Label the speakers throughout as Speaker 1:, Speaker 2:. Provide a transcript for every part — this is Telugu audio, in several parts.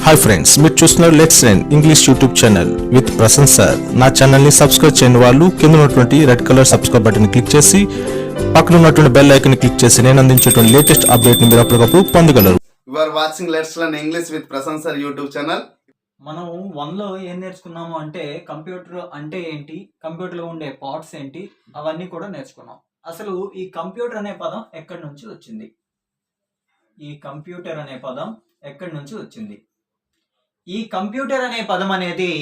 Speaker 1: హాయ్ ఫ్రెండ్స్, మీరు చూస్తున్నారు let's learn English YouTube channel with Prasan sir. నా ఛానల్ని సబ్స్క్రైబ్ చేయని వాళ్ళు కింద ఉన్నటువంటి red colour subscribe button click చేసి పక్కన ఉన్నటువంటి బెల్ ఐకాన్ క్లిక్ చేసి నేను అందించేటువంటి లేటెస్ట్ అప్డేట్ ని మీరు అప్పటికప్పుడు పొందగలరు.
Speaker 2: You are watching let's learn English with Prasan sir YouTube channel.
Speaker 3: మనం 1లో ఏం నేర్చుకున్నాము అంటే కంప్యూటర్ అంటే ఏంటి, కంప్యూటర్లో ఉండే పార్ట్స్ ఏంటి, అవన్నీ కూడా నేర్చుకున్నాం. అసలు ఈ కంప్యూటర్ అనే పదం ఎక్కడి నుంచి వచ్చింది? ఈ కంప్యూటర్ అనే పదం ఎక్కడి నుంచి వచ్చింది? ఈ కంప్యూటర్ అనే పదం అనేది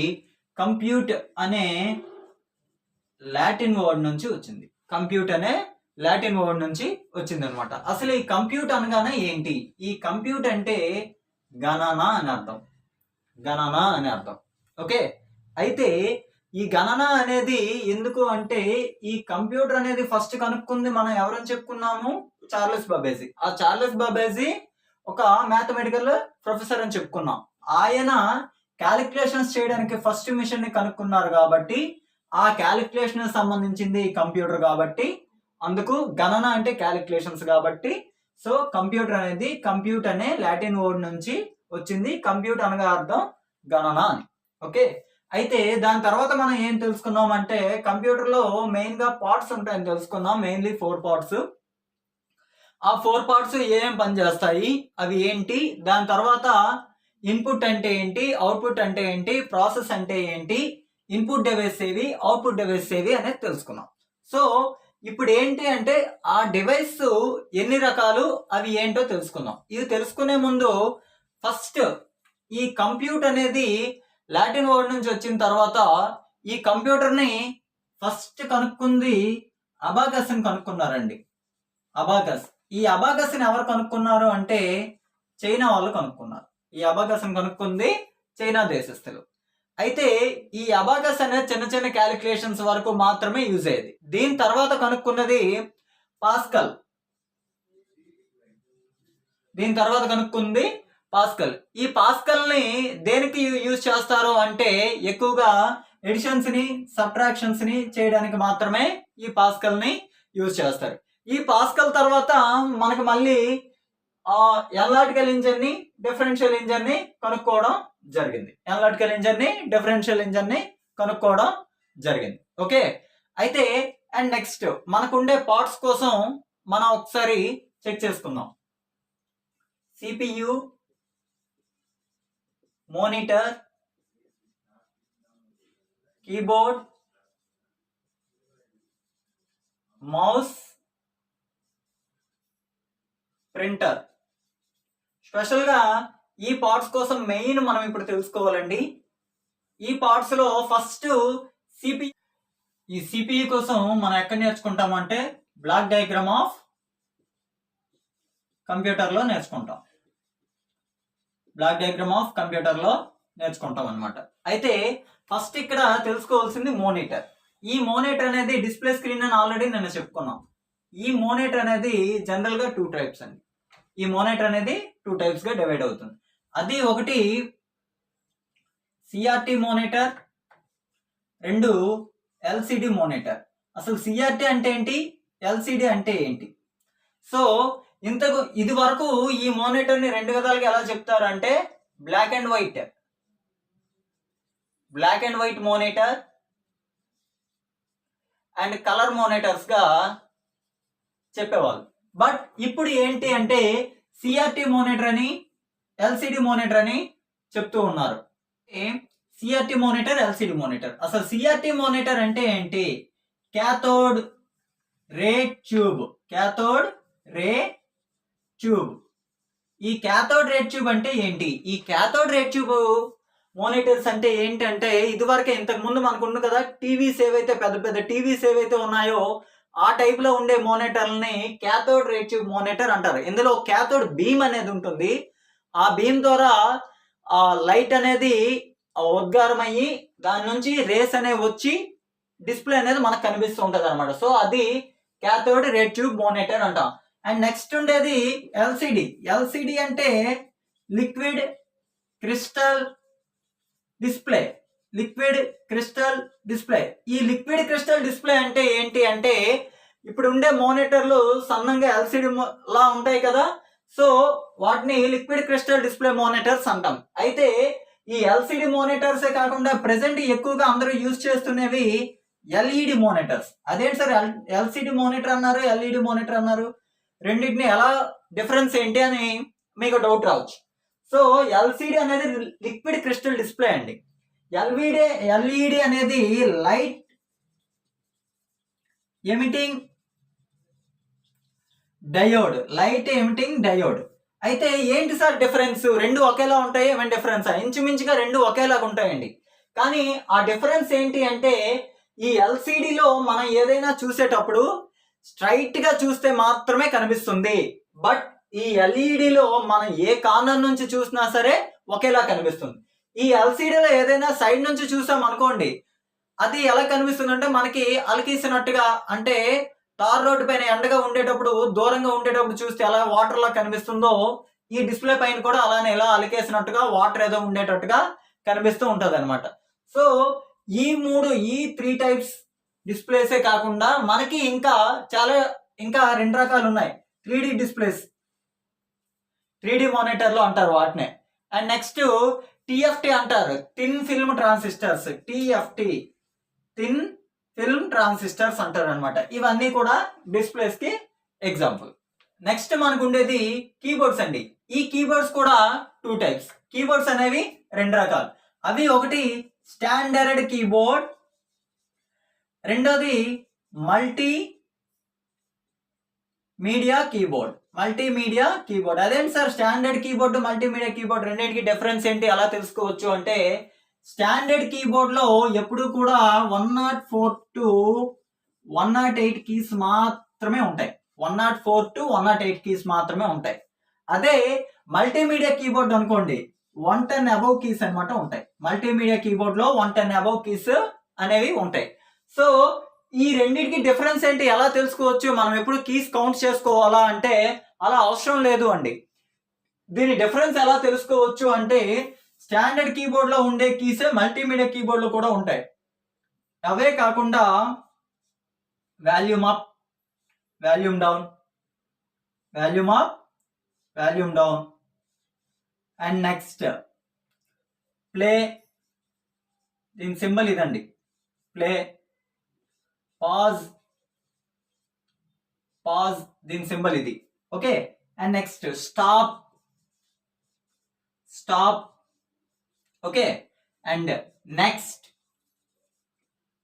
Speaker 3: కంప్యూట్ అనే లాటిన్ వర్డ్ నుంచి వచ్చింది. కంప్యూట్ అనే లాటిన్ వర్డ్ నుంచి వచ్చింది అనమాట. అసలు ఈ కంప్యూట్ అనగానే ఏంటి? ఈ కంప్యూట్ అంటే గణన అని అర్థం. గణన అని అర్థం. ఓకే, అయితే ఈ గణన అనేది ఎందుకు అంటే ఈ కంప్యూటర్ అనేది ఫస్ట్ కనుక్కుంది మనం ఎవరని చెప్పుకున్నాము? చార్లెస్ బాబేజీ. ఆ చార్లెస్ బాబేజీ ఒక మ్యాథమెటికల్ ప్రొఫెసర్ అని చెప్పుకున్నాం. ఆయన క్యాలిక్యులేషన్స్ చేయడానికి ఫస్ట్ మిషన్ ని కనుక్కున్నారు కాబట్టి ఆ క్యాలిక్యులేషన్ సంబంధించింది కంప్యూటర్ కాబట్టి అందుకు గణన అంటే క్యాలిక్యులేషన్స్ కాబట్టి సో కంప్యూటర్ అనేది కంప్యూట్ అనే లాటిన్ వర్డ్ నుంచి వచ్చింది. కంప్యూట్ అనగా అర్థం గణన అని. ఓకే, అయితే దాని తర్వాత మనం ఏం తెలుసుకున్నాం అంటే కంప్యూటర్ లో మెయిన్ గా పార్ట్స్ ఉంటాయని తెలుసుకున్నాం. Mainly 4 parts. ఆ 4 పార్ట్స్ ఏం పని చేస్తాయి, అవి ఏంటి, దాని తర్వాత ఇన్పుట్ అంటే ఏంటి, అవుట్పుట్ అంటే ఏంటి, ప్రాసెస్ అంటే ఏంటి, ఇన్పుట్ డివైస్ ఏవి, అవుట్పుట్ డివైస్ ఏవి అనేది తెలుసుకున్నాం. సో ఇప్పుడు ఏంటి అంటే ఆ డివైస్ ఎన్ని రకాలు, అవి ఏంటో తెలుసుకుందాం. ఇది తెలుసుకునే ముందు ఫస్ట్ ఈ కంప్యూట్ అనేది లాటిన్ వర్డ్ నుంచి వచ్చిన తర్వాత ఈ కంప్యూటర్ ని ఫస్ట్ కనుక్కుంది అబాకస్ అని కనుక్కున్నారండి. అబాకస్. ఈ అబాకస్ ని ఎవరు కనుక్కున్నారు అంటే చైనా వాళ్ళు కనుక్కున్నారు. ఈ అబాకస్ ని కనుక్కుంది చైనా దేశస్తులు. అయితే ఈ అబాకస్ అనేది చిన్న చిన్న క్యాలిక్యులేషన్స్ వరకు మాత్రమే యూజ్ అయ్యేది. దీని తర్వాత కనుక్కున్నది పాస్కల్. దీని తర్వాత కనుక్కుంది పాస్కల్. ఈ పాస్కల్ ని దేనికి యూజ్ చేస్తారు అంటే ఎక్కువగా ఎడిషన్స్ ని సబ్ట్రాక్షన్స్ ని చేయడానికి మాత్రమే ఈ పాస్కల్ ని యూజ్ చేస్తారు. ఈ పాస్కల్ తర్వాత మనకు మళ్ళీ ఎనాలిటికల్ ఇంజన్ ని, డిఫరెన్షియల్ ఇంజన్ ని కనుక్కోవడం జరిగింది. ఎనాలిటికల్ ఇంజన్ ని, డిఫరెన్షియల్ ఇంజన్ ని కనుక్కోవడం జరిగింది. ఓకే, అయితే అండ్ నెక్స్ట్ మనకుండే పార్ట్స్ కోసం మనం ఒకసారి చెక్ చేసుకుందాం. CPU, monitor, keyboard, mouse, printer. Special గా ఈ పార్ట్స్ కోసం మెయిన్ మనం ఇప్పుడు తెలుసుకోవాలండి. ఈ పార్ట్స్ లో ఫస్ట్ సిపియు. ఈ సిపియు కోసం మనం ఎక్కడ నేర్చుకుంటామంటే బ్లాక్ డయాగ్రామ్ ఆఫ్ కంప్యూటర్ లో నేర్చుకుంటాం. బ్లాక్ డయాగ్రామ్ ఆఫ్ కంప్యూటర్ లో నేర్చుకుంటాం అనమాట. అయితే ఫస్ట్ ఇక్కడ తెలుసుకోవాల్సింది మోనిటర్. ఈ మోనిటర్ అనేది డిస్ప్లే స్క్రీన్ అని ఆల్రెడీ నేను చెప్పుకున్నాం. ఈ మోనిటర్ అనేది జనరల్ గా 2 టైప్స్ అండి. ఈ మోనిటర్ అనేది 2 టైప్స్ గా డివైడ్ అవుతుంది. అది ఒకటి సిఆర్టీ మోనిటర్, 2 ఎల్సిడి మోనిటర్. అసలు సిఆర్టీ అంటే ఏంటి, ఎల్సిడి అంటే ఏంటి? సో ఇది వరకు ఈ మోనిటర్ ని 2 విధాలుగా ఎలా చెప్తారు అంటే black and white monitor and colour monitors గా చెప్పేవాళ్ళు. బట్ ఇప్పుడు ఏంటి అంటే సిఆర్టీ మోనిటర్ అని, ఎల్సిడి మోనిటర్ అని చెప్తూ ఉన్నారు. CRT monitor, LCD monitor. అసలు సిఆర్టీ మోనిటర్ అంటే ఏంటి? Cathode ray tube. Cathode ray tube. ఈ క్యాథోడ్ రే ట్యూబ్ అంటే ఏంటి? ఈ క్యాథోడ్ రే ట్యూబ్ మోనిటర్స్ అంటే ఏంటంటే ఇదివరకే ఇంతకు ముందు మనకు కదా టీవీస్ ఏవైతే పెద్ద టీవీస్ ఏవైతే ఉన్నాయో ఆ టైప్ లో ఉండే మోనిటర్ని క్యాథోడ్ రే ట్యూబ్ మోనిటర్ అంటారు. ఇందులో క్యాథోడ్ బీమ్ అనేది ఉంటుంది. ఆ బీమ్ ద్వారా ఆ లైట్ అనేది ఉద్గారం అయ్యి దాని నుంచి రేస్ అనేవి వచ్చి డిస్ప్లే అనేది మనకు కనిపిస్తూ ఉంటది అనమాట. సో అది క్యాథోడ్ రే ట్యూబ్ మోనిటర్ అంటాం. అండ్ నెక్స్ట్ ఉండేది ఎల్సిడి. ఎల్సిడి అంటే liquid crystal display. Liquid crystal display. ఈ లిక్విడ్ క్రిస్టల్ డిస్ప్లే అంటే ఏంటి అంటే ఇప్పుడు ఉండే మోనిటర్లు సన్నంగా ఎల్సిడి లా ఉంటాయి కదా, సో వాటిని లిక్విడ్ క్రిస్టల్ డిస్ప్లే మానిటర్స్ అంటాం. అయితే ఈ ఎల్సిడి మానిటర్సే కాకుండా ప్రెసెంట్ ఎక్కువగా అందరూ యూజ్ చేస్తున్నవి ఎల్ఈడి మానిటర్స్. అదేంటి సార్ ఎల్సిడి మానిటర్ అన్నారు, ఎల్ఈడి మానిటర్ అన్నారు, రెండింటిని ఎలా డిఫరెన్స్ ఏంటి అని మీకు డౌట్ రావచ్చు. సో ఎల్సిడి అనేది లిక్విడ్ క్రిస్టల్ డిస్ప్లే అండి. ఎల్ఈడి అనేది light emitting diode, light emitting diode. అయితే ఏంటి సార్ డిఫరెన్స్? రెండు ఒకేలా ఉంటాయి, ఏమైనా డిఫరెన్స్? ఇంచుమించుగా రెండు ఒకేలాగా ఉంటాయండి. కానీ ఆ డిఫరెన్స్ ఏంటి అంటే ఈ ఎల్సిడిలో మనం ఏదైనా చూసేటప్పుడు స్ట్రైట్ గా చూస్తే మాత్రమే కనిపిస్తుంది. బట్ ఈ ఎల్ఈడిలో మనం ఏ కార్నర్ నుంచి చూసినా సరే ఒకేలా కనిపిస్తుంది. ఈ ఎల్సిడిలో ఏదైనా సైడ్ నుంచి చూసాం అనుకోండి, అది ఎలా కనిపిస్తుంది అంటే మనకి అలకేసినట్టుగా, అంటే తార్ రోడ్డు పైన ఎండగా ఉండేటప్పుడు దూరంగా ఉండేటప్పుడు చూస్తే ఎలా వాటర్ లా కనిపిస్తుందో ఈ డిస్ప్లే పైన కూడా అలానే ఎలా అలికేసినట్టుగా వాటర్ ఏదో ఉండేటట్టుగా కనిపిస్తూ ఉంటది అనమాట. సో ఈ 3 టైప్స్ డిస్ప్లేసే కాకుండా మనకి ఇంకా 2 రకాలు ఉన్నాయి. 3D డిస్ప్లేస్, 3D మానిటర్లు అంటారు వాటినే. అండ్ నెక్స్ట్ టిఎఫ్టి అంటారు, thin film transistors. TFT thin film transistors అంటారు అనమాట. ఇవన్నీ కూడా డిస్ప్లేస్ కి ఎగ్జాంపుల్. నెక్స్ట్ మనకు ఉండేది కీబోర్డ్స్ అండి. ఈ కీబోర్డ్స్ కూడా 2 టైప్స్. కీబోర్డ్స్ అనేవి 2 రకాలు. అవి ఒకటి స్టాండర్డ్ కీబోర్డ్, రెండోది multimedia keyboard. Multimedia keyboard అదేంటి sir? Standard keyboard, multimedia keyboard రెండింటికి డిఫరెన్స్ ఏంటి, ఎలా తెలుసుకోవచ్చు అంటే స్టాండర్డ్ కీబోర్డ్ లో ఎప్పుడు కూడా 104 to 108 కీస్ మాత్రమే ఉంటాయి. 104 to 108 కీస్ మాత్రమే ఉంటాయి. అదే మల్టీమీడియా కీబోర్డ్ అనుకోండి 110 అబౌవ్ కీస్ అనమాట ఉంటాయి. మల్టీమీడియా కీబోర్డ్ లో 110 అబౌవ్ కీస్ అనేవి ఉంటాయి. సో ఈ రెండింటికి డిఫరెన్స్ ఏంటి, ఎలా తెలుసుకోవచ్చు? మనం ఎప్పుడు కీస్ కౌంట్ చేసుకోవాలా అంటే అలా అవసరం లేదు అండి. దీని డిఫరెన్స్ ఎలా తెలుసుకోవచ్చు అంటే స్టాండర్డ్ కీబోర్డ్ లో ఉండే కీసే మల్టీమీడియా కీబోర్డ్ లో కూడా ఉంటాయి. అవే కాకుండా volume up, volume down, volume up, volume down. And next play, దీని సింబల్ ఇదండి, ప్లే. పాజ్, పాజ్ దీని సింబల్ ఇది. Okay. And next stop, stop. Okay. And next,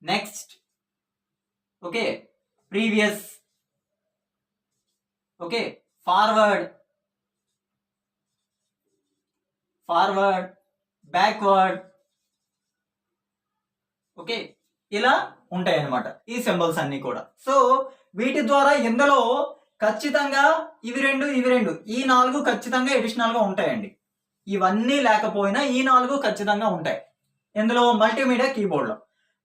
Speaker 3: next. Okay. Previous. Okay. Forward, forward, backward. Okay. ఇలా ఉంటాయి అన్నమాట ఈ సింబల్స్ అన్ని కూడా. సో వీటి ద్వారా ఇందులో ఖచ్చితంగా ఇవి రెండు ఈ 4 ఖచ్చితంగా ఎడిషనల్ గా ఉంటాయండి. ఇవన్నీ లేకపోయినా ఈ 4 ఖచ్చితంగా ఉంటాయి ఇందులో మల్టీమీడియా కీబోర్డ్ లో.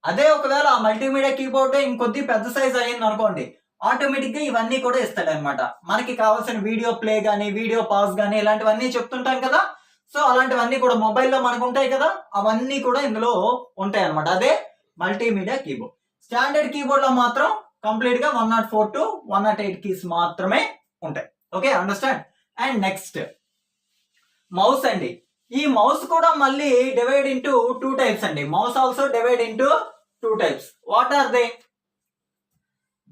Speaker 3: అదే ఒకవేళ ఆ మల్టీమీడియా కీబోర్డ్ ఇంకొద్ది పెద్ద సైజ్ అయ్యింది అనుకోండి, ఆటోమేటిక్ గా ఇవన్నీ కూడా ఇస్తాడు అనమాట. మనకి కావాల్సిన వీడియో ప్లే గానీ, వీడియో పాజ్ గానీ ఇలాంటివన్నీ చెప్తుంటాం కదా. సో అలాంటివన్నీ కూడా మొబైల్లో మనకు ఉంటాయి కదా, అవన్నీ కూడా ఇందులో ఉంటాయి అనమాట. అదే మల్టీమీడియా కీబోర్డ్. స్టాండర్డ్ కీబోర్డ్ లో మాత్రం కంప్లీట్ గా 104 to 108 కీస్ మాత్రమే ఉంటాయి. Okay, understand. And next mouse అండి. ఈ మౌస్ కూడా మళ్ళీ డివైడ్ ఇంటూ 2 టైప్స్ అండి. Mouse also divide into 2 types. What are they?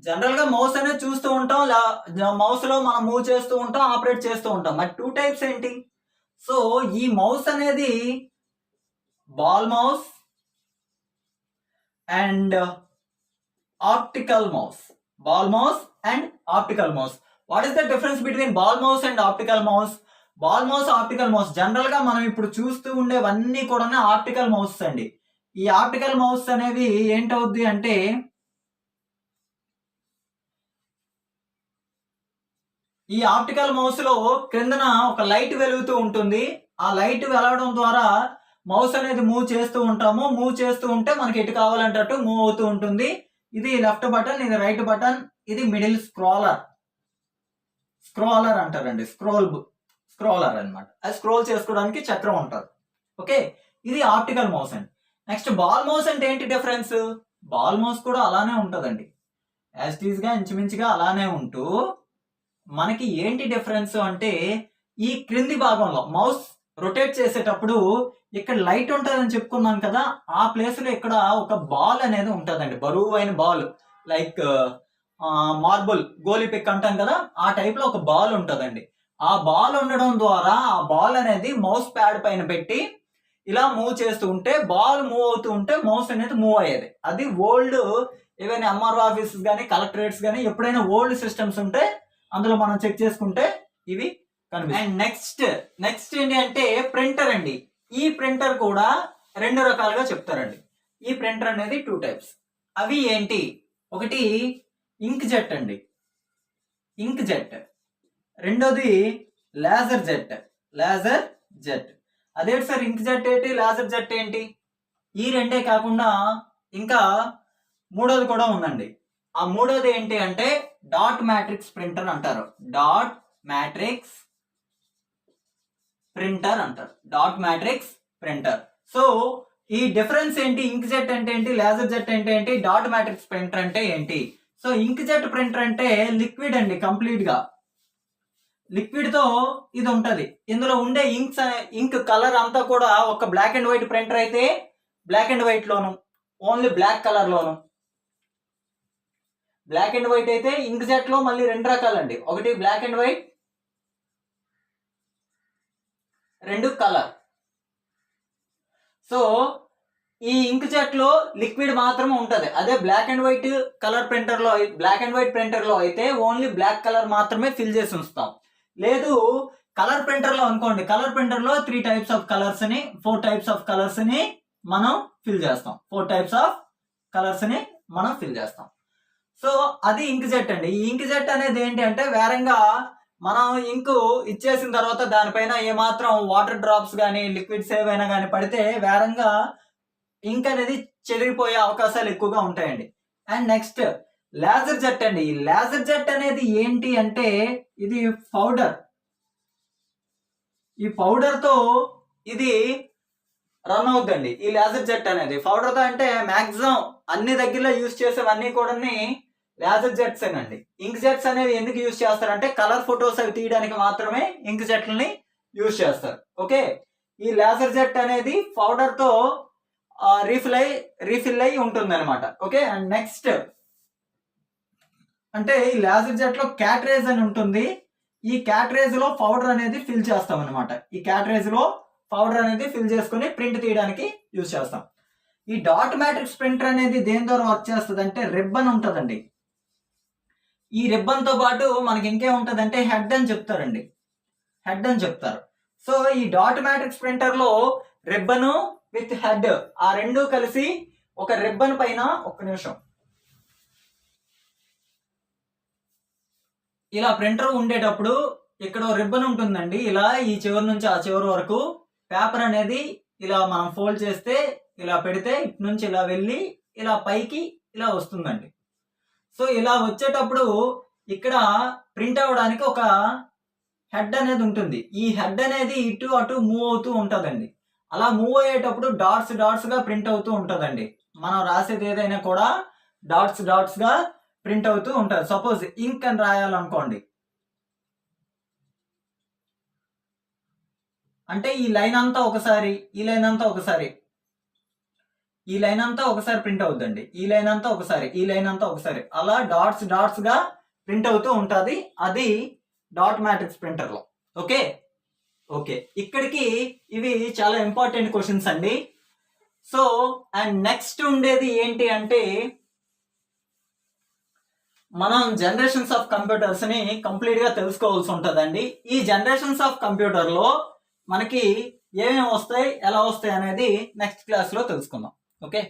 Speaker 3: General గా మౌస్ అనేది చూస్తూ ఉంటాం, మౌస్ లో మనం మూవ్ చేస్తూ ఉంటాం, ఆపరేట్ చేస్తూ ఉంటాం. మరి 2 టైప్స్ ఏంటి? సో ఈ మౌస్ అనేది ball mouse and optical mouse. Ball mouse and optical mouse. What is the difference between ball mouse and optical mouse? Ball mouse, optical mouse general గా మనం ఇప్పుడు చూస్తూ ఉండేవన్నీ కూడా ఆప్టికల్ మౌస్ అండి. ఈ ఆప్టికల్ మౌస్ అనేవి ఏంటవుద్ది అంటే ఈ ఆప్టికల్ మౌస్ లో క్రిందన ఒక లైట్ వెలుగుతూ ఉంటుంది. ఆ లైట్ వెలగడం ద్వారా మౌస్ అనేది మూవ్ చేస్తూ ఉంటాము. మూవ్ చేస్తూ ఉంటే మనకి ఎటు కావాలంటట్టు మూవ్ అవుతూ ఉంటుంది. ఇది లెఫ్ట్ బటన్, ఇది రైట్ బటన్, ఇది మిడిల్ స్క్రోలర్. స్క్రోలర్ అంటారండి, స్క్రోలర్ అన్నమాట. అది స్క్రోల్ చేసుకోవడానికి చక్రం ఉంటుంది. ఓకే, ఇది ఆప్టికల్ మౌస్ అండి. నెక్స్ట్ బాల్ మౌస్ అంటే ఏంటి డిఫరెన్స్? బాల్ మౌస్ కూడా అలానే ఉంటుందండి, యాజ్ ఇట్ ఈజ్ గా ఇంచుమించుగా అలానే ఉంటూ మనకి ఏంటి డిఫరెన్స్ అంటే ఈ క్రింది భాగంలో మౌస్ రొటేట్ చేసేటప్పుడు ఇక్కడ లైట్ ఉంటుందని చెప్పుకున్నాం కదా, ఆ ప్లేస్ లో ఇక్కడ ఒక బాల్ అనేది ఉంటుందండి, బరువైన బాల్, లైక్ మార్బుల్ గోలీ పిక్ అంటాం కదా, ఆ టైప్ లో ఒక బాల్ ఉంటుందండి. ఆ బాల్ ఉండడం ద్వారా ఆ బాల్ అనేది మౌస్ ప్యాడ్ పైన పెట్టి ఇలా మూవ్ చేస్తూ ఉంటే బాల్ మూవ్ అవుతూ ఉంటే మౌస్ అనేది మూవ్ అయ్యేది. అది ఓల్డ్ ఏవైనా ఎంఆర్ఓ ఆఫీసెస్ కానీ కలెక్టరేట్స్ కానీ ఎప్పుడైనా ఓల్డ్ సిస్టమ్స్ ఉంటే అందులో మనం చెక్ చేసుకుంటే ఇవి కనిపిస్తాయి. అండ్ నెక్స్ట్ ఏంటి అంటే ప్రింటర్ అండి. ఈ ప్రింటర్ కూడా 2 రకాలుగా చెప్తారండి. ఈ ప్రింటర్ అనేది 2 టైప్స్. అవి ఏంటి? ఒకటి ఇంక్ జెట్ అండి, ఇంక్ జెట్. రెండోది లేజర్ జెట్. అదేంటి సార్ ఇంక్ జెట్ ఏంటి, లేజర్ జెట్ ఏంటి? ఈ రెండే కాకుండా ఇంకా మూడోది కూడా ఉందండి. ఆ మూడోది ఏంటి అంటే డాట్ మ్యాట్రిక్స్ ప్రింటర్ అంటారు. Dot matrix printer. సో ఈ డిఫరెన్స్ ఏంటి? ఇంక్ జెట్ అంటే ఏంటి, లేజర్ జెట్ అంటే ఏంటి, డాట్ మ్యాట్రిక్స్ ప్రింటర్ అంటే ఏంటి? సో ఇంక్ జెట్ ప్రింటర్ అంటే లిక్విడ్ అండి, కంప్లీట్ గా లిక్విడ్ తో ఇది ఉంటది. ఇందులో ఉండే ఇంక్ కలర్ అంతా కూడా ఒక బ్లాక్ అండ్ వైట్ ప్రింటర్ అయితే బ్లాక్ అండ్ వైట్ లోను, ఓన్లీ బ్లాక్ కలర్ లోను. బ్లాక్ అండ్ వైట్ అయితే ఇంక్ జెట్ లో మళ్ళీ 2 రకాలండి, ఒకటి black and white, 2 colour. So ఈ ఇంక్ జెట్ లో లిక్విడ్ మాత్రమే ఉంటది. అదే black and white colour printer లో, బ్లాక్ అండ్ వైట్ ప్రింటర్ లో అయితే ఓన్లీ బ్లాక్ కలర్ మాత్రమే ఫిల్ చేసి ఉంచుతాం. లేదు కలర్ ప్రింటర్ లో అనుకోండి, కలర్ ప్రింటర్ లో 3 టైప్స్ ఆఫ్ కలర్స్ ని, 4 టైప్స్ ఆఫ్ కలర్స్ ని మనం ఫిల్ చేస్తాం. 4 టైప్స్ ఆఫ్ కలర్స్ ని మనం ఫిల్ చేస్తాం. సో అది ఇంక్ జెట్ అండి. ఈ ఇంక్ జెట్ అనేది ఏంటి అంటే వేరంగా మనం ఇంక్ ఇచ్చేసిన తర్వాత దానిపైన ఏమాత్రం వాటర్ డ్రాప్స్ కానీ లిక్విడ్స్ ఏవైనా కానీ పడితే వేరంగా ఇంక్ అనేది చెదిరిపోయే అవకాశాలు ఎక్కువగా ఉంటాయండి. అండ్ నెక్స్ట్ లేజర్ జెట్ అండి. ఈ లేజర్ జెట్ అనేది ఏంటి అంటే ఇది పౌడర్. ఈ పౌడర్ తో ఇది రన్ అవుతుందండి. ఈ లేజర్ జెట్ అనేది పౌడర్ తో అంటే మాక్సిమం అన్ని దగ్గరలో యూజ్ చేసేవన్నీ కూడా లేజర్ జెట్స్ అండి. ఇంక్ జెట్స్ అనేవి ఎందుకు యూజ్ చేస్తారంటే కలర్ ఫొటోస్ అవి తీయడానికి మాత్రమే ఇంక్ జెట్లని యూజ్ చేస్తారు. ఓకే, ఈ లేజర్ జెట్ అనేది పౌడర్ తో రీఫిల్ అయి ఉంటుంది అనమాట. ఓకే, అండ్ నెక్స్ట్ అంటే ఈ లేజర్ జెట్ లో క్యాటరేజ్ అని ఉంటుంది. ఈ క్యాటరేజ్ లో పౌడర్ అనేది ఫిల్ చేస్తాం అనమాట. ఈ క్యాటరేజ్ లో పౌడర్ అనేది ఫిల్ చేసుకుని ప్రింట్ తీయడానికి యూజ్ చేస్తాం. ఈ డాట్ మ్యాట్రిక్స్ ప్రింటర్ అనేది దేని ద్వారా వర్క్ చేస్తుంది అంటే రిబ్బన్ ఉంటుందండి. ఈ రిబ్బన్ తో పాటు మనకి ఇంకేం ఉంటుంది అంటే హెడ్ అని చెప్తారండి, హెడ్ అని చెప్తారు. సో ఈ డాట్ మ్యాట్రిక్స్ ప్రింటర్ లో రిబ్బన్ విత్ హెడ్ ఆ రెండు కలిసి ఒక రిబ్బన్ పైన, ఒక్క నిమిషం, ఇలా ప్రింటర్ ఉండేటప్పుడు ఇక్కడ రిబ్బన్ ఉంటుందండి. ఇలా ఈ చివరి నుంచి ఆ చివరి వరకు పేపర్ అనేది ఇలా మనం ఫోల్డ్ చేస్తే ఇలా పెడితే ఇటు నుంచి ఇలా వెళ్ళి ఇలా పైకి ఇలా వస్తుందండి. సో ఇలా వచ్చేటప్పుడు ఇక్కడ ప్రింట్ అవ్వడానికి ఒక హెడ్ అనేది ఉంటుంది. ఈ హెడ్ అనేది ఇటు అటు మూవ్ అవుతూ ఉంటుందండి. అలా మూవ్ అయ్యేటప్పుడు డాట్స్ గా ప్రింట్ అవుతూ ఉంటుందండి. మనం రాసేది ఏదైనా కూడా డాట్స్ గా ప్రింట్ అవుతూ ఉంటుంది. సపోజ్ ఇంక్ అని రాయాలనుకోండి, అంటే ఈ లైన్ అంతా ఒకసారి, ఈ లైన్ అంతా ఒకసారి, ఈ లైన్ అంతా ఒకసారి ప్రింట్ అవుతుందండి. ఈ లైన్ అంతా ఒకసారి, ఈ లైన్ అంతా ఒకసారి, అలా డాట్స్ గా ప్రింట్ అవుతూ ఉంటుంది. అది డాట్ మ్యాట్రిక్స్ ప్రింటర్ లో. ఓకే, ఇక్కడికి ఇవి చాలా ఇంపార్టెంట్ క్వశ్చన్స్ అండి. సో అండ్ నెక్స్ట్ ఉండేది ఏంటి అంటే మనం జనరేషన్స్ ఆఫ్ కంప్యూటర్స్ ని కంప్లీట్ గా తెలుసుకోవాల్సి ఉంటుందండి. ఈ జనరేషన్స్ ఆఫ్ కంప్యూటర్ లో మనకి ఏమేమి వస్తాయి, ఎలా వస్తాయి అనేది నెక్స్ట్ క్లాస్ లో తెలుసుకుందాం. ఓకే.